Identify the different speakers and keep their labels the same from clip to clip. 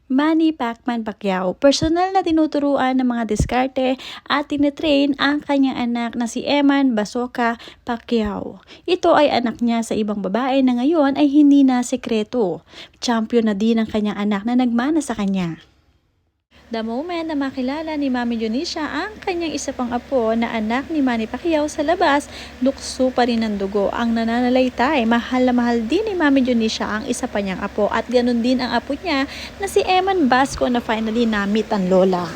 Speaker 1: Manny Pacquiao, personal na tinuturuan ng mga diskarte at tinetrain ang kanyang anak na si Eman Bacosa Pacquiao. Ito ay anak niya sa ibang babae na ngayon ay hindi na sekreto. Champion na din ang kanyang anak na nagmana sa kanya. The moment na makilala ni Mami Dionisha ang kanyang isa pang apo na anak ni Manny Pacquiao sa labas, lukso pa rin ng dugo ang nananalaytay. Mahal na mahal din ni Mami Dionisha ang isa pa niyang apo at ganun din ang apo niya na si Eman Basco na finally na-meet ang lola.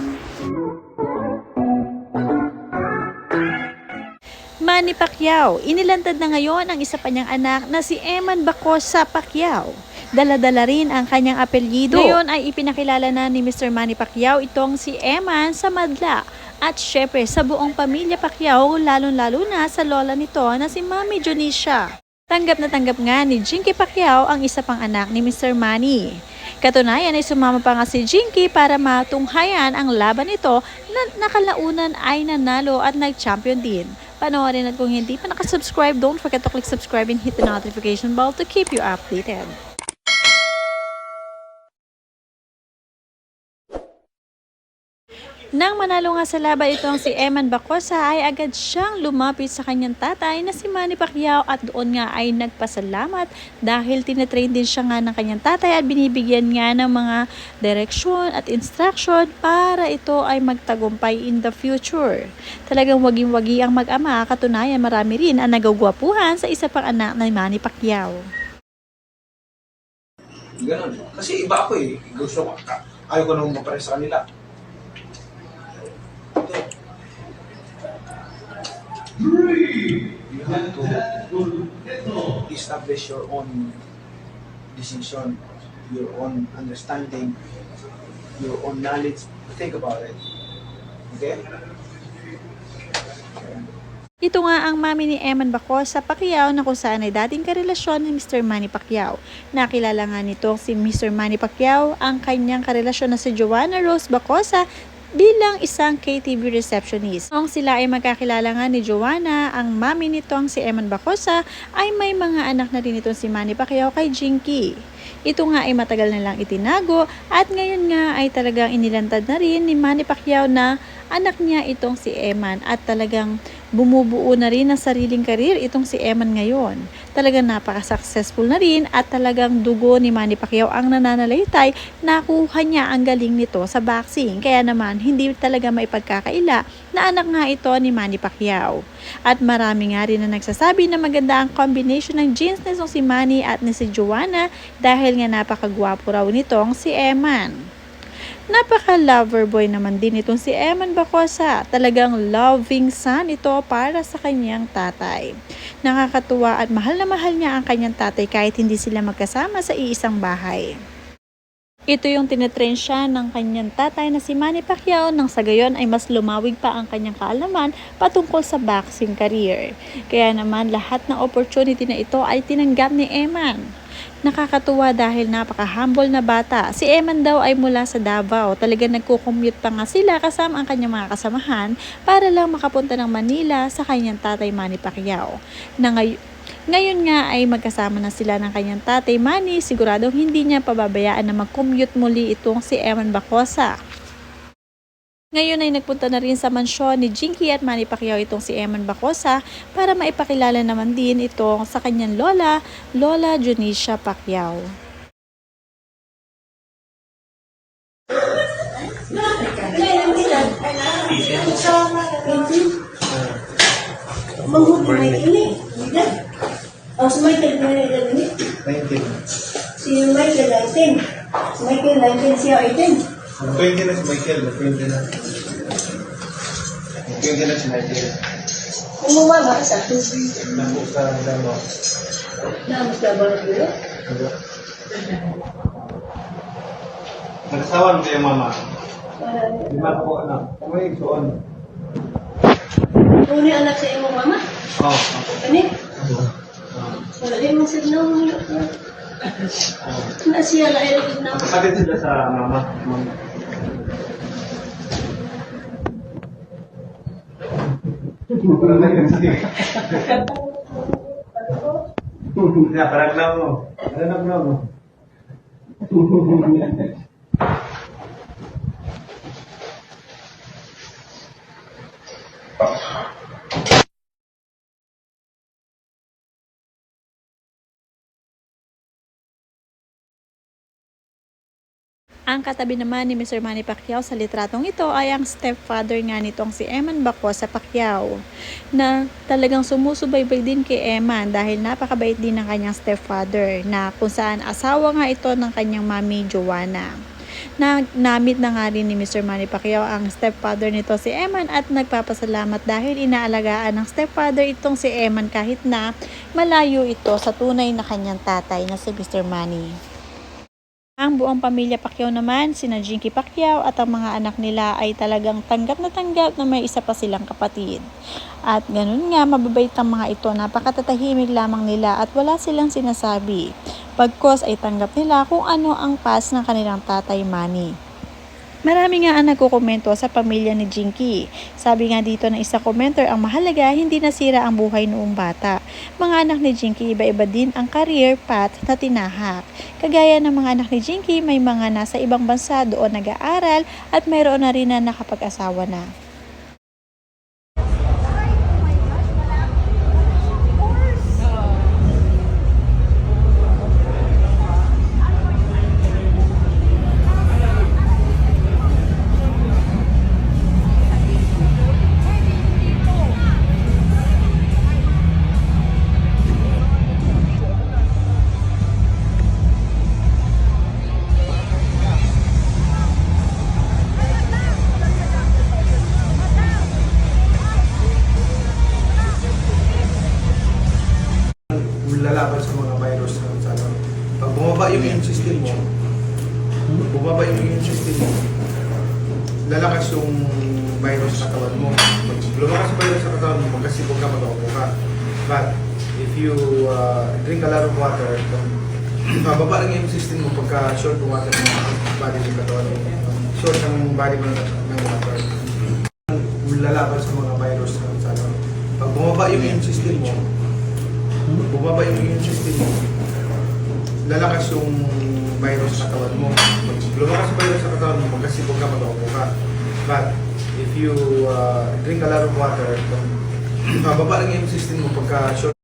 Speaker 1: Manny Pacquiao, inilantad na ngayon ang isa pa niyang anak na si Eman Bacosa Pacquiao. Dala-dala rin ang kanyang apelyido. Ngayon ay ipinakilala na ni Mr. Manny Pacquiao itong si Eman sa madla. At syempre sa buong pamilya Pacquiao, lalong-lalo na sa lola nito na si Mami Dionisha. Tanggap na tanggap nga ni Jinky Pacquiao ang isa pang anak ni Mr. Manny. Katunayan ay sumama pa nga si Jinky para matunghayan ang laban nito na nakalaunan ay nanalo at nag-champion din. Panoorin at kung hindi pa nakasubscribe, don't forget to click subscribe and hit the notification bell to keep you updated. Nang manalo nga sa laban itong si Eman Bacosa ay agad siyang lumapit sa kanyang tatay na si Manny Pacquiao at doon nga ay nagpasalamat dahil tinetrain din siya nga ng kanyang tatay at binibigyan nga ng mga direksyon at instruction para ito ay magtagumpay in the future. Talagang waging-wagi ang mag-ama, katunayan marami rin ang nagagwapuhan sa isa pang anak na Manny Pacquiao.
Speaker 2: Ganun. Kasi iba ako eh. Gusto ko, ayaw ko nung mapares sa kanila. You have to establish your own decision, your own understanding, your own knowledge. Think about it. Okay?
Speaker 1: Ito nga ang mami ni Eman Bacosa Pacquiao na kung saan ay dating karelasyon ni Mr. Manny Pacquiao. Nakilala nga nito si Mr. Manny Pacquiao ang kanyang karelasyon na si Joanna Rose Bacosa bilang isang KTV receptionist. Noong sila ay magkakilala nga ni Joanna, ang mami nitong si Eman Bacosa ay may mga anak na rin itong si Manny Pacquiao kay Jinky. Ito nga ay matagal na lang itinago at ngayon nga ay talagang inilantad na rin ni Manny Pacquiao na anak niya itong si Eman at talagang bumubuo na rin ng sariling karir itong si Eman ngayon. Talagang napaka-successful na rin at talagang dugo ni Manny Pacquiao ang nananalaytay, nakuha niya ang galing nito sa boxing. Kaya naman hindi talaga maipagkakaila na anak nga ito ni Manny Pacquiao. At marami nga rin na nagsasabi na maganda ang combination ng genes nitong si Manny at ni si Joanna dahil nga napakagwapo raw nitong si Eman. Napaka-lover boy naman din itong si Eman Bacosa. Talagang loving son ito para sa kanyang tatay. Nakakatuwa at mahal na mahal niya ang kanyang tatay kahit hindi sila magkasama sa iisang bahay. Ito yung tinetrain siya ng kanyang tatay na si Manny Pacquiao nang sa gayon ay mas lumawig pa ang kanyang kaalaman patungkol sa boxing career. Kaya naman lahat ng opportunity na ito ay tinanggap ni Eman. Nakakatuwa dahil napaka-humble na bata. Si Eman daw ay mula sa Davao. Talagang nagko-commute pa nga sila kasama ang kanyang mga kasamahan para lang makapunta ng Manila sa kanyang tatay Manny Pacquiao. Ngayon nga ay magkasama na sila ng kanyang tatay Manny. Siguradong hindi niya pababayaan na mag-commute muli itong si Eman Bacosa. Ngayon ay nagpunta na rin sa mansyon ni Jinky at Manny Pacquiao itong si Eman Bacosa para maipakilala naman din itong sa kanyang lola, Lola Dionisha Pacquiao.
Speaker 3: Si Michael na ini.
Speaker 2: 19.
Speaker 3: Si Michael 19. Si Michael 19 siya 18.
Speaker 2: 20 na si Michael. 20 na. 20 na si Michael.
Speaker 3: Umumama ka sa
Speaker 2: Naku sa damo.
Speaker 3: Namus na ba na
Speaker 2: Nagsawan ko yung mama. Lima po anak. May suon.
Speaker 3: Uni anak sa imong mama?
Speaker 2: Oo.
Speaker 3: Kani? Wala din mong signaw mo. Na siya na ilagid na.
Speaker 2: Kapatid sila sa mama. Ya, parang lang mo. Parang lang mo.
Speaker 1: Ang katabi naman ni Mr. Manny Pacquiao sa litratong ito ay ang stepfather nga nitong si Eman Bacosa Pacquiao, na talagang sumusubaybay din kay Eman dahil napakabait din ng kanyang stepfather, na kung saan asawa nga ito ng kanyang mami Joanna. Namit na nga rin ni Mr. Manny Pacquiao ang stepfather nito si Eman at nagpapasalamat dahil inaalagaan ng stepfather itong si Eman kahit na malayo ito sa tunay na kanyang tatay na si Mr. Manny. Ang buong pamilya Pacquiao naman, sina Jinky Pacquiao at ang mga anak nila ay talagang tanggap na may isa pa silang kapatid. At ganun nga, mababait ang mga ito, napakatatahimik lamang nila at wala silang sinasabi. Pagkos ay tanggap nila kung ano ang past ng kanilang tatay Manny. Marami nga ang nagkukomento sa pamilya ni Jinky. Sabi nga dito ng isa commenter, ang mahalaga hindi nasira ang buhay noong bata. Mga anak ni Jinky, iba-iba din ang career path na tinahak. Kagaya ng mga anak ni Jinky, may mga nasa ibang bansa doon nag-aaral at mayroon na rin na nakapag-asawa na.
Speaker 2: Lalaban sa mga virus na sa ano. Pag bumaba yung immune system mo, lalakas yung virus sa katawan mo. Pag lumakas yung virus sa katawan mo, magkasipog ka, mag-aupo ka. But if you drink a lot of water, mababa lang yung immune system mo pagka short ng water ng body ng katawan mo. Short ng body mo ng water. Lalaban sa mga virus na sa ano. Pag bumaba yung immune system mo, lalakas yung virus sa katawan mo. Pag lumakas yung virus sa katawan mo, magkasipog ka, mag-aupo ka. But if you drink a lot of water, mababa lang yung system mo pagka short.